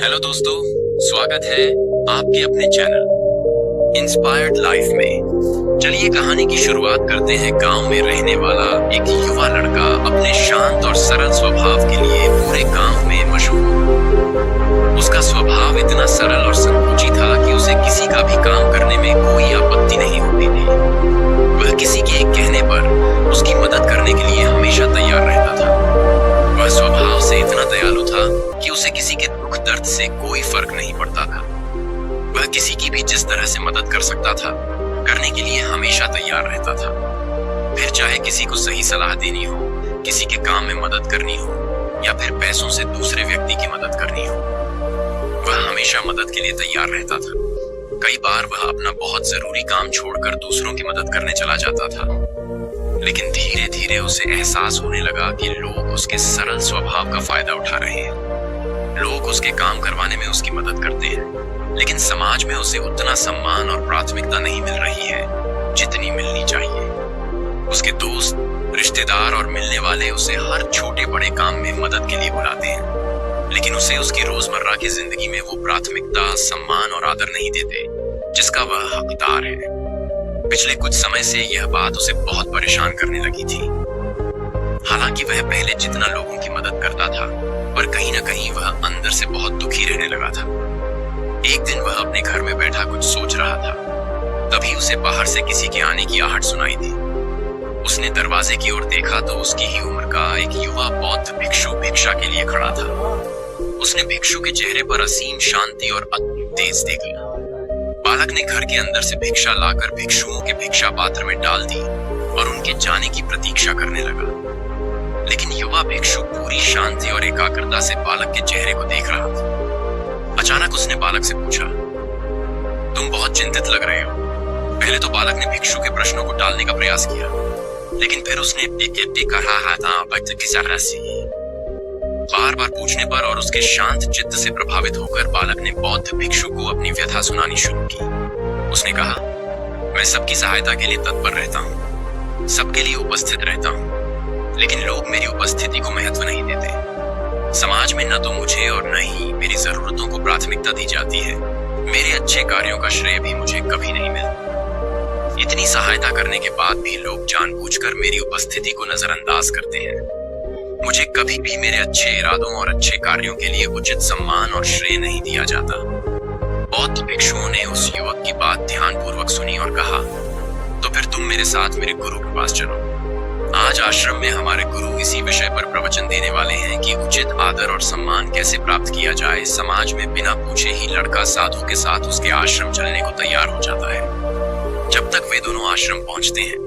Hello दोस्तों, स्वागत है आपके अपने चैनल इंस्पायर्ड लाइफ में। चलिए कहानी की शुरुआत करते हैं। गांव में रहने वाला एक युवा लड़का अपने शांत और सरल स्वभाव के लिए पूरे गांव में मशहूर। उसका स्वभाव इतना सरल और संकोची था कि उसे किसी का भी काम करने में कोई आपत्ति नहीं होती थी। वह किसी के एक कहने पर उसकी मदद करने के लिए हमेशा तैयार रहता था। वह स्वभाव से इतना दयालु था कि उसे किसी के दुख दर्द से कोई फर्क नहीं पड़ता था। वह किसी की भी जिस तरह से मदद कर सकता था, करने के लिए हमेशा तैयार रहता था। फिर चाहे किसी को सही सलाह देनी हो, किसी के काम में मदद करनी हो, या फिर पैसों से दूसरे व्यक्ति की मदद करनी हो, वह हमेशा मदद के लिए तैयार रहता था। कई बार वह अपना बहुत जरूरी काम छोड़कर दूसरों की मदद करने चला जाता था, लेकिन धीरे धीरे उसे एहसास होने लगा कि लोग उसके सरल स्वभाव का फायदा उठा रहे हैं। लोग उसके काम करवाने में उसकी मदद करते हैं, लेकिन समाज में उसे उतना सम्मान और प्राथमिकता नहीं मिल रही है जितनी मिलनी चाहिए। उसके दोस्त, रिश्तेदार और मिलने वाले उसे हर छोटे बड़े काम में मदद के लिए बुलाते हैं, लेकिन उसे उसकी रोजमर्रा की जिंदगी में वो प्राथमिकता, सम्मान और आदर नहीं देते जिसका वह हकदार है। पिछले कुछ समय से यह बात उसे बहुत परेशान करने लगी थी। हालांकि वह पहले जितना लोगों की मदद करता था, पर कहीं ना कहीं वह अंदर से बहुत दुखी रहने लगा था। एक दिन वह अपने घर में बैठा कुछ सोच रहा था, तभी उसे बाहर से किसी के आने की आहट सुनाई दी। उसने दरवाजे की ओर देखा तो उसकी ही उम्र का एक युवा बौद्ध भिक्षु भिक्षा के लिए खड़ा था। उसने भिक्षु के चेहरे पर असीम शांति और अद्भुत तेज देखी। बालक ने घर के अंदर से भिक्षा लाकर भिक्षुओं के भिक्षा पात्र में डाल दी और उनके जाने की प्रतीक्षा करने लगा। लेकिन युवा भिक्षु पूरी शांति और एकाग्रता से बालक के चेहरे को देख रहा था। अचानक उसने बालक से पूछा, तुम बहुत चिंतित लग रहे हो। पहले तो बालक ने भिक्षु के प्रश्नों को टालने का प्रयास किया, लेकिन फिर उसने बार बार पूछने पर और उसके शांत चित्त से प्रभावित होकर बालक ने बौद्ध भिक्षु को अपनी व्यथा सुनानी शुरू की। उसने कहा, मैं सबकी सहायता के लिए तत्पर रहता हूँ, सबके लिए उपस्थित रहता हूँ, लेकिन लोग मेरी उपस्थिति को महत्व नहीं देते। समाज में न तो मुझे और न ही मेरी जरूरतों को प्राथमिकता दी जाती है। मेरे अच्छे कार्यों का श्रेय भी मुझे कभी नहीं मिलता। इतनी सहायता करने के बाद भी लोग जानबूझकर मेरी उपस्थिति को नजरअंदाज करते हैं। मुझे कभी भी मेरे अच्छे इरादों और अच्छे कार्यों के लिए उचित सम्मान और श्रेय नहीं दिया जाता। बौद्ध भिक्षुओं ने उस युवक की बात ध्यानपूर्वक सुनी और कहा, तो फिर तुम मेरे साथ मेरे गुरु के पास चलो। आज आश्रम में हमारे गुरु इसी विषय पर प्रवचन देने वाले हैं कि उचित आदर और सम्मान कैसे प्राप्त किया जाए। समाज में बिना पूछे ही लड़का साधु के साथ उसके आश्रम चलने को तैयार हो जाता है। जब तक वे दोनों आश्रम पहुंचते हैं,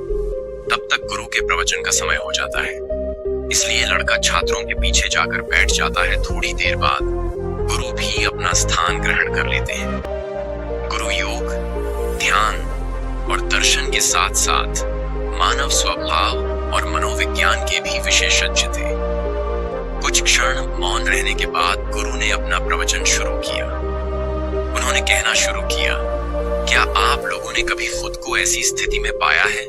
तब तक गुरु के प्रवचन का समय हो जाता है। इसलिए लड़का छात्रों के पीछे जाकर बैठ जाता है। थोड़ी देर बाद गुरु भी अपना स्थान ग्रहण कर लेते हैं। गुरु योग, ध्यान और दर्शन के साथ साथ मानव स्वभाव और मनोविज्ञान के भी विशेषज्ञ थे। कुछ क्षण मौन रहने के बाद गुरु ने अपना प्रवचन शुरू किया। उन्होंने कहना शुरू किया, क्या आप लोगों ने कभी खुद को ऐसी स्थिति में पाया है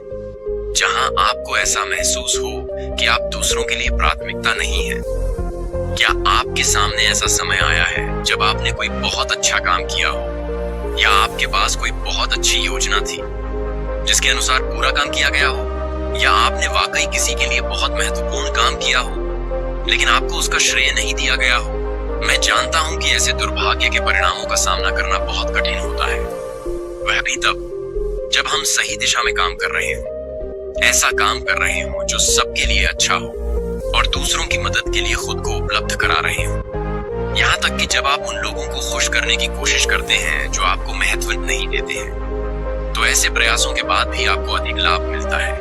जहां आपको ऐसा महसूस हो कि आप दूसरों के लिए प्राथमिकता नहीं है? क्या आपके सामने ऐसा समय आया है जब आपने कोई बहुत अच्छा काम किया हो, या आपके पास कोई बहुत अच्छी योजना थी जिसके अनुसार पूरा काम किया गया हो, या आपने वाकई किसी के लिए बहुत महत्वपूर्ण काम किया हो लेकिन आपको उसका श्रेय नहीं दिया गया हो? मैं जानता हूं कि ऐसे दुर्भाग्य के परिणामों का सामना करना बहुत कठिन होता है, वह भी तब जब हम सही दिशा में काम कर रहे हो, ऐसा काम कर रहे हो जो सबके लिए अच्छा हो और दूसरों की मदद के लिए खुद को उपलब्ध करा रहे हो। यहाँ तक कि जब आप उन लोगों को खुश करने की कोशिश करते हैं जो आपको महत्व नहीं देते हैं, तो ऐसे प्रयासों के बाद भी आपको अधिक लाभ मिलता है।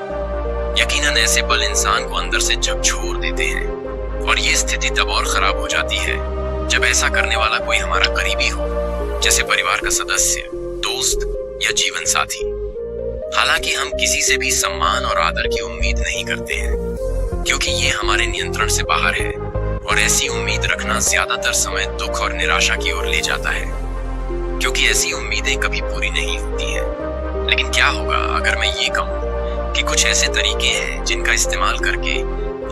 यकीनन ऐसे पल इंसान को अंदर से झकझोर देते हैं, और ये स्थिति तब और खराब हो जाती है जब ऐसा करने वाला कोई हमारा करीबी हो, जैसे परिवार का सदस्य, दोस्त या जीवन साथी। हालांकि हम किसी से भी सम्मान और आदर की उम्मीद नहीं करते हैं, क्योंकि ये हमारे नियंत्रण से बाहर है, और ऐसी उम्मीद रखना ज्यादातर समय दुख और निराशा की ओर ले जाता है, क्योंकि ऐसी उम्मीदें कभी पूरी नहीं होती हैं। लेकिन क्या होगा अगर मैं ये कहूँ कि कुछ ऐसे तरीके हैं जिनका इस्तेमाल करके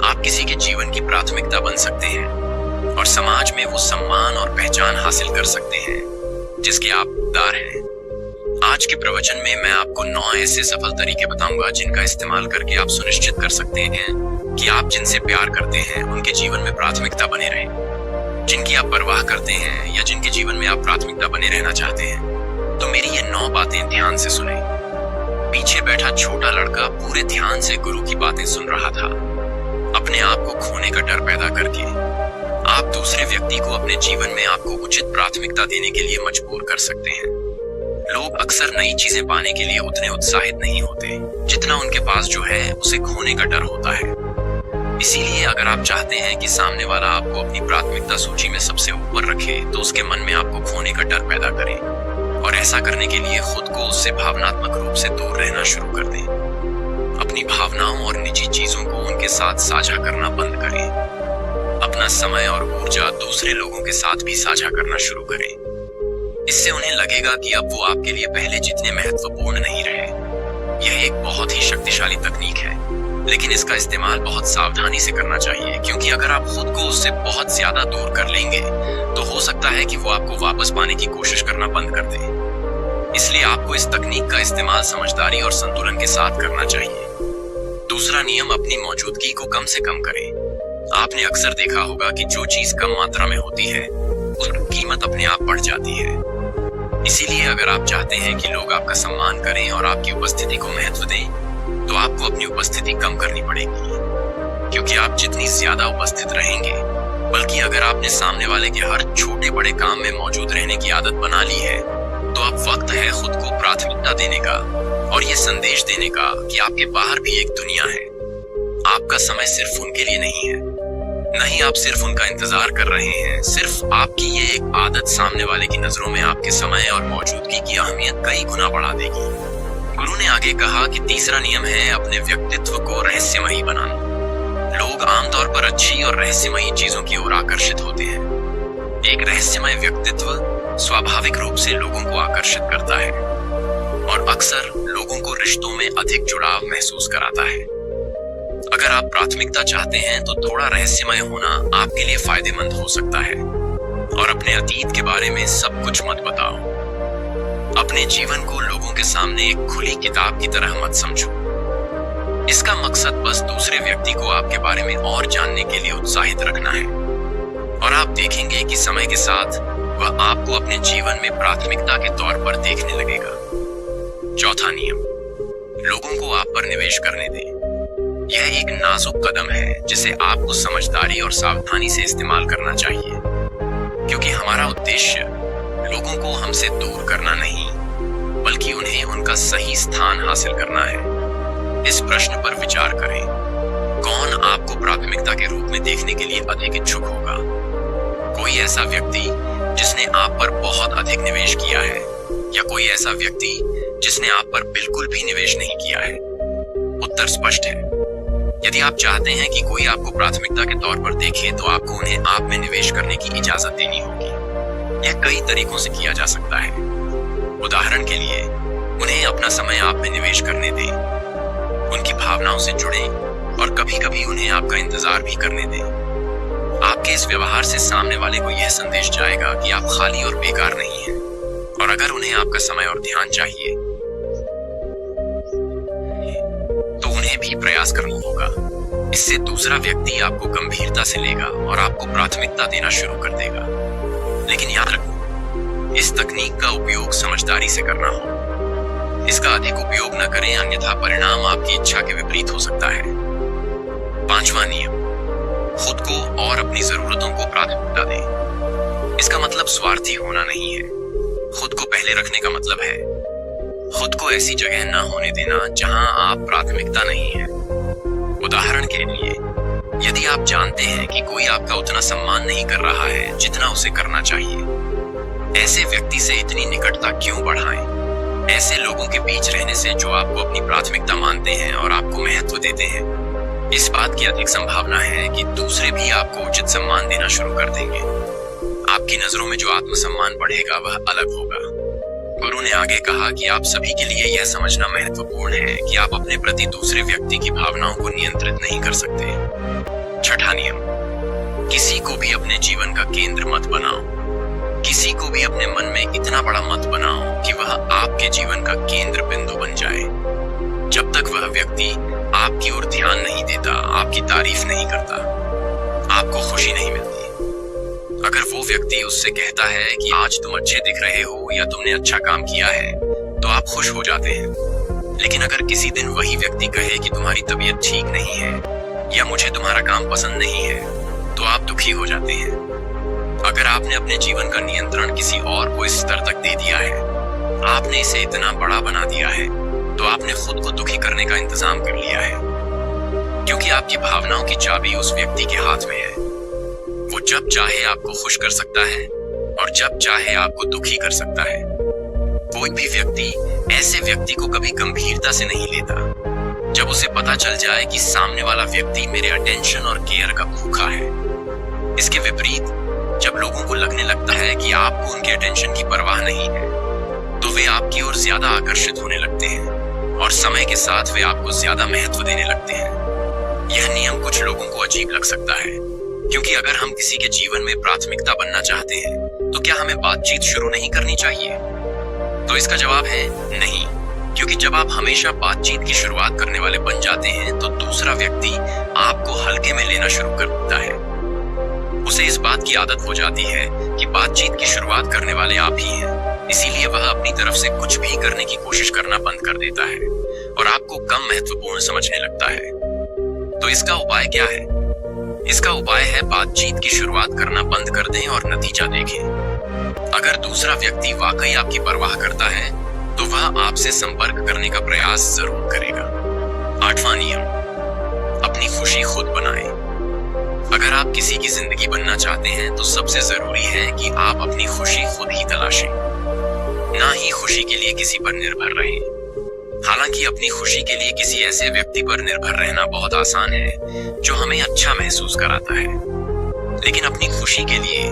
आप किसी के जीवन की प्राथमिकता बन सकते हैं और समाज में वो सम्मान और पहचान हासिल कर सकते हैं जिसके आप हकदार हैं। आज के प्रवचन में मैं आपको 9 ऐसे सफल तरीके बताऊंगा जिनका इस्तेमाल करके आप सुनिश्चित कर सकते हैं कि आप जिनसे प्यार करते हैं उनके जीवन में प्राथमिकता बने रहें। जिनकी आप परवाह करते हैं या जिनके जीवन में आप प्राथमिकता बने रहना चाहते हैं, तो मेरी ये 9 बातें ध्यान से सुने। पीछे बैठा छोटा लड़का पूरे ध्यान से गुरु की बातें सुन रहा था। अपने आप को खोने का डर पैदा करके आप दूसरे व्यक्ति को अपने जीवन में आपको उचित प्राथमिकता देने के लिए मजबूर कर सकते हैं। लोग अक्सर नई चीजें पाने के लिए उतने उत्साहित नहीं होते जितना उनके पास जो है उसे खोने का डर होता है। इसीलिए अगर आप चाहते हैं कि सामने वाला आपको अपनी प्राथमिकता सूची में सबसे ऊपर रखे, तो उसके मन में आपको खोने का डर पैदा करें और ऐसा करने के लिए खुद को उससे भावनात्मक रूप से दूर रहना शुरू कर दें। अपनी भावनाओं और निजी चीजों को उनके साथ साझा करना बंद करें। अपना समय और ऊर्जा दूसरे लोगों के साथ भी साझा करना शुरू करें। इससे उन्हें लगेगा कि अब वो आपके लिए पहले जितने महत्वपूर्ण नहीं रहे। यह एक बहुत ही शक्तिशाली तकनीक है, लेकिन इसका इस्तेमाल बहुत सावधानी से करना चाहिए, क्योंकि अगर आप खुद को उससे बहुत ज्यादा दूर कर लेंगे तो हो सकता है कि वो आपको वापस पाने की कोशिश करना बंद कर दे। इसलिए आपको इस तकनीक का इस्तेमाल समझदारी और संतुलन के साथ करना चाहिए। दूसरा नियम, अपनी मौजूदगी को कम से कम करें। आपने अक्सर देखा होगा कि जो चीज कम मात्रा में होती है उसकी कीमत अपने आप बढ़ जाती है। इसीलिए अगर आप चाहते हैं कि लोग आपका सम्मान करें और आपकी उपस्थिति को महत्व दें, तो आपको अपनी उपस्थिति कम करनी पड़ेगी। क्योंकि आप जितनी ज्यादा उपस्थित रहेंगे, बल्कि अगर आपने सामने वाले के हर छोटे बड़े काम में मौजूद रहने की आदत बना ली है, तो अब वक्त है खुद को प्राथमिकता देने का और ये संदेश देने का कि आपके बाहर भी एक दुनिया है। आपका समय सिर्फ उनके लिए नहीं है, नहीं आप सिर्फ उनका इंतजार कर रहे हैं। सिर्फ आपकी ये एक आदत सामने वाले की नजरों में आपके समय और मौजूदगी की अहमियत कई गुना बढ़ा देगी। गुरु ने आगे कहा कि तीसरा नियम है अपने व्यक्तित्व को रहस्यमयी बनाना। लोग आमतौर पर अच्छी और रहस्यमयी चीजों की ओर आकर्षित होते हैं। एक रहस्यमय व्यक्तित्व स्वाभाविक रूप से लोगों को आकर्षित करता है और अक्सर लोगों को रिश्तों में अधिक जुड़ाव महसूस कराता है। अगर आप प्राथमिकता चाहते हैं तो थोड़ा रहस्यमय होना आपके लिए फायदेमंद हो सकता है। और अपने अतीत के बारे में सब कुछ मत बताओ। अपने जीवन को लोगों के सामने एक खुली किताब की तरह मत समझो। इसका मकसद बस दूसरे व्यक्ति को आपके बारे में और जानने के लिए उत्साहित रखना है। और आप देखेंगे कि समय के साथ वह आपको अपने जीवन में प्राथमिकता के तौर पर देखने लगेगा। चौथा नियम, लोगों को आप पर निवेश करने दें। यह एक नाजुक कदम है जिसे आपको समझदारी और सावधानी से इस्तेमाल करना चाहिए, क्योंकि हमारा उद्देश्य लोगों को हमसे दूर करना नहीं, बल्कि उन्हें उनका सही स्थान हासिल करना है। इस प्रश्न पर विचार करें, कौन आपको प्राथमिकता के रूप में देखने के लिए अधिक इच्छुक होगा? कोई ऐसा व्यक्ति जिसने आप पर बहुत अधिक निवेश किया है, या कोई ऐसा व्यक्ति जिसने आप पर बिल्कुल भी निवेश नहीं किया है? उत्तर स्पष्ट है। यदि आप चाहते हैं कि कोई आपको प्राथमिकता के तौर पर देखे, तो आपको उन्हें आप में निवेश करने की इजाजत देनी होगी। यह कई तरीकों से किया जा सकता है। उदाहरण के लिए, उन्हें अपना समय आप में निवेश करने दें, उनकी भावनाओं से जुड़ें और कभी-कभी उन्हें आपका इंतजार भी करने दें। आपके इस व्यवहार से सामने वाले को यह संदेश जाएगा कि आप खाली और बेकार नहीं हैं। और अगर उन्हें आपका समय और ध्यान चाहिए, तो उन्हें भी प्रयास करना होगा। इससे दूसरा व्यक्ति आपको गंभीरता से लेगा और आपको प्राथमिकता देना शुरू कर देगा। लेकिन याद रखो, इस तकनीक का उपयोग समझदारी से करना हो। इसका अधिक उपयोग न करें, अन्यथा परिणाम आपकी इच्छा के विपरीत हो सकता है। पांचवा नियम, खुद को और अपनी जरूरतों को प्राथमिकता दें। इसका मतलब स्वार्थी होना नहीं है। खुद को पहले रखने का मतलब है खुद को ऐसी जगह न होने देना जहां आप प्राथमिकता नहीं है। उदाहरण के लिए, यदि आप जानते हैं कि कोई आपका उतना सम्मान नहीं कर रहा है जितना उसे करना चाहिए, ऐसे व्यक्ति से इतनी निकटता क्यों बढ़ाएं? ऐसे लोगों के बीच रहने से जो आपको अपनी प्राथमिकता मानते हैं और आपको महत्व देते हैं, इस बात की अधिक संभावना है कि दूसरे भी आपको उचित सम्मान देना शुरू कर देंगे। आपकी नजरों में जो आत्मसम्मान बढ़ेगा वह अलग होगा। गुरु ने आगे कहा कि आप सभी के लिए यह समझना महत्वपूर्ण है कि आप अपने प्रति दूसरे व्यक्ति की भावनाओं को नियंत्रित नहीं कर सकते। छठा नियम, किसी को भी अपने जीवन का केंद्र मत बनाओ। किसी को भी अपने मन में इतना बड़ा मत बनाओ कि वह आपके जीवन का केंद्र बिंदु बन जाए। जब तक वह व्यक्ति आपकी ओर ध्यान नहीं देता, आपकी तारीफ नहीं करता, आपको खुशी नहीं मिलती। अगर वो व्यक्ति उससे कहता है कि आज तुम अच्छे दिख रहे हो या तुमने अच्छा काम किया है, तो आप खुश हो जाते हैं। लेकिन अगर किसी दिन वही व्यक्ति कहे कि तुम्हारी तबीयत ठीक नहीं है या मुझे तुम्हारा काम पसंद नहीं है, तो आप दुखी हो जाते हैं। अगर आपने अपने जीवन का नियंत्रण किसी और को इस स्तर तक दे दिया है, आपने इसे इतना बड़ा बना दिया है, तो आपने खुद को दुखी करने का इंतजाम कर लिया है। क्योंकि आपकी भावनाओं की चाबी उस व्यक्ति के हाथ में है। वो जब चाहे आपको खुश कर सकता है और जब चाहे आपको दुखी कर सकता है। कोई भी व्यक्ति ऐसे व्यक्ति को कभी गंभीरता से नहीं लेता जब उसे पता चल जाए कि सामने वाला व्यक्ति मेरे अटेंशन और केयर का भूखा है। इसके विपरीत, जब लोगों को लगने लगता है कि आपको उनके अटेंशन की परवाह नहीं है, तो वे आपकी ओर ज्यादा आकर्षित होने लगते हैं और समय के साथ वे आपको ज्यादा महत्व देने लगते हैं। यह नियम कुछ लोगों को अजीब लग सकता है, क्योंकि अगर हम किसी के जीवन में प्राथमिकता बनना चाहते हैं, तो क्या हमें बातचीत शुरू नहीं करनी चाहिए? तो इसका जवाब है नहीं, क्योंकि जब आप हमेशा बातचीत की शुरुआत करने वाले बन जाते हैं, तो दूसरा व्यक्ति आपको हल्के में लेना शुरू कर देता है। उसे इस बात की आदत हो जाती है कि बातचीत की शुरुआत करने वाले आप ही हैं, इसीलिए वह अपनी तरफ से कुछ भी करने की कोशिश करना बंद कर देता है और आपको कम महत्वपूर्ण समझने लगता है। तो इसका उपाय क्या है? इसका उपाय है बातचीत की शुरुआत करना बंद कर दें और नतीजा देखें। अगर दूसरा व्यक्ति वाकई आपकी परवाह करता है, तो वह आपसे संपर्क करने का प्रयास जरूर करेगा। 8वां नियम, अपनी खुशी खुद बनाएं। अगर आप किसी की जिंदगी बनना चाहते हैं, तो सबसे जरूरी है कि आप अपनी खुशी खुद ही तलाशें, ना ही खुशी के लिए किसी पर निर्भर रहें। हालांकि अपनी खुशी के लिए किसी ऐसे व्यक्ति पर निर्भर रहना बहुत आसान है जो हमें अच्छा महसूस कराता है, लेकिन अपनी खुशी के लिए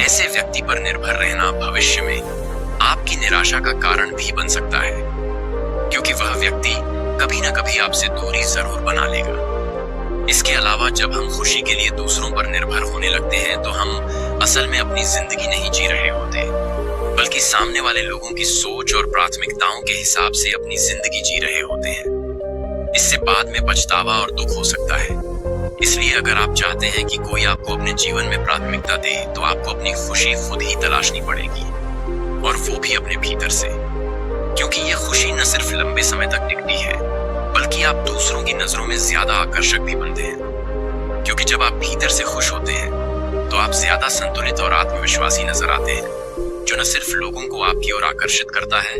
ऐसे व्यक्ति पर निर्भर रहना भविष्य में आपकी निराशा का कारण भी बन सकता है, क्योंकि वह व्यक्ति कभी ना कभी आपसे दूरी जरूर बना लेगा। इसके अलावा जब हम खुशी के लिए दूसरों पर निर्भर होने लगते हैं, तो हम असल में अपनी जिंदगी नहीं जी रहे होते, बल्कि सामने वाले लोगों की सोच और प्राथमिकताओं के हिसाब से अपनी जिंदगी जी रहे होते हैं। इससे बाद में पछतावा और दुख हो सकता है। इसलिए अगर आप चाहते हैं कि कोई आपको अपने जीवन में प्राथमिकता दे, तो आपको अपनी खुशी खुद ही तलाशनी पड़ेगी, और वो भी अपने भीतर से। क्योंकि ये खुशी न सिर्फ लंबे समय तक टिकती है, बल्कि आप दूसरों की नजरों में ज्यादा आकर्षक भी बनते हैं। क्योंकि जब आप भीतर से खुश होते हैं, तो आप ज्यादा संतुलित और आत्मविश्वासी नजर आते हैं, जो न सिर्फ लोगों को आपकी ओर आकर्षित करता है,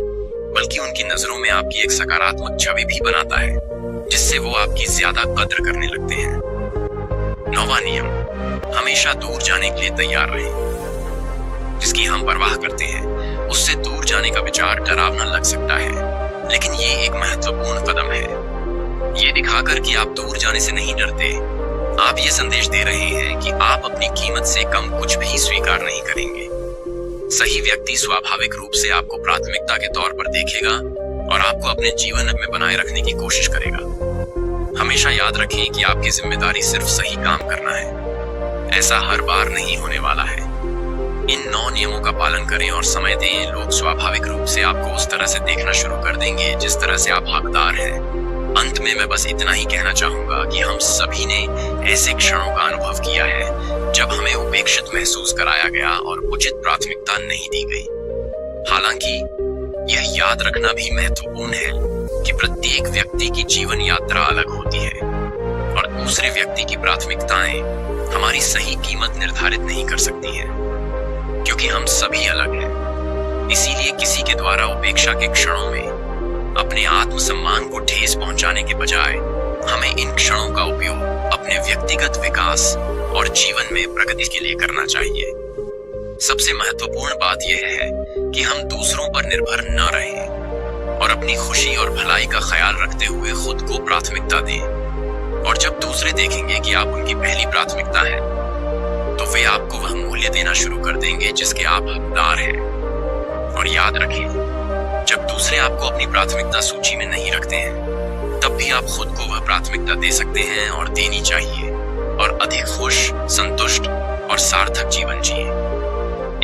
बल्कि उनकी नजरों में आपकी एक सकारात्मक छवि भी बनाता है, जिससे वो आपकी ज्यादा कद्र करने लगते हैं। 9वां नियम, हमेशा दूर जाने के लिए तैयार रहें। जिसकी हम परवाह करते हैं, उससे दूर जाने का विचार डरावना लग सकता है, लेकिन ये एक महत्वपूर्ण कदम है। ये दिखाकर कि आप दूर जाने से नहीं डरते, आप ये संदेश दे रहे हैं कि आप अपनी कीमत से कम कुछ भी स्वीकार नहीं करेंगे। सही व्यक्ति स्वाभाविक रूप से आपको प्राथमिकता के तौर पर देखेगा और आपको अपने जीवन में बनाए रखने की कोशिश करेगा। हमेशा याद रखें कि आपकी जिम्मेदारी सिर्फ सही काम करना है। ऐसा हर बार नहीं होने वाला है। इन 9 नियमों का पालन करें और समय दें, लोग स्वाभाविक रूप से आपको उस तरह से देखना शुरू कर देंगे जिस तरह से आप हकदार हैं। अंत में मैं बस इतना ही कहना चाहूंगा कि हम सभी ने ऐसे क्षणों का अनुभव किया है जब हमें उपेक्षित महसूस कराया गया और उचित प्राथमिकता नहीं दी गई। हालांकि यह याद रखना भी महत्वपूर्ण है कि प्रत्येक व्यक्ति की जीवन यात्रा अलग होती है और दूसरे व्यक्ति की प्राथमिकताएं हमारी सही कीमत निर्धारित नहीं कर सकती हैं, क्योंकि हम सभी अलग हैं। इसीलिए किसी के द्वारा उपेक्षा के क्षणों में अपने आत्मसम्मान को ठेस पहुंचाने के बजाय हमें इन क्षणों का उपयोग अपने व्यक्तिगत विकास और जीवन में प्रगति के लिए करना चाहिए। सबसे महत्वपूर्ण बात यह है कि हम दूसरों पर निर्भर न रहें और अपनी खुशी और भलाई का ख्याल रखते हुए खुद को प्राथमिकता दें। और जब दूसरे देखेंगे कि आप उनकी पहली प्राथमिकता हैं, तो वे आपको वह मूल्य देना शुरू कर देंगे जिसके आप हकदार हैं। और याद रखें, जब दूसरे आपको अपनी प्राथमिकता सूची में नहीं रखते हैं, तब भी आप खुद को वह प्राथमिकता दे सकते हैं और देनी चाहिए। और अधिक खुश, संतुष्ट और सार्थक जीवन जिए।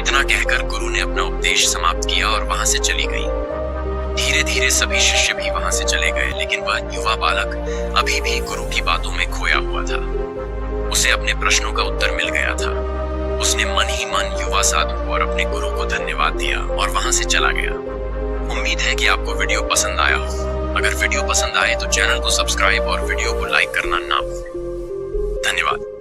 इतना कहकर गुरु ने अपना उपदेश समाप्त किया और वहां से चली गई। धीरे धीरे सभी शिष्य भी वहां से चले गए, लेकिन वह युवा बालक अभी भी गुरु की बातों में खोया हुआ था। उसे अपने प्रश्नों का उत्तर मिल गया था। उसने मन ही मन युवा साधु और अपने गुरु को धन्यवाद दिया और वहां से चला गया। उम्मीद है कि आपको वीडियो पसंद आया हो। अगर वीडियो पसंद आए तो चैनल को सब्सक्राइब और वीडियो को लाइक करना ना भूलें। धन्यवाद।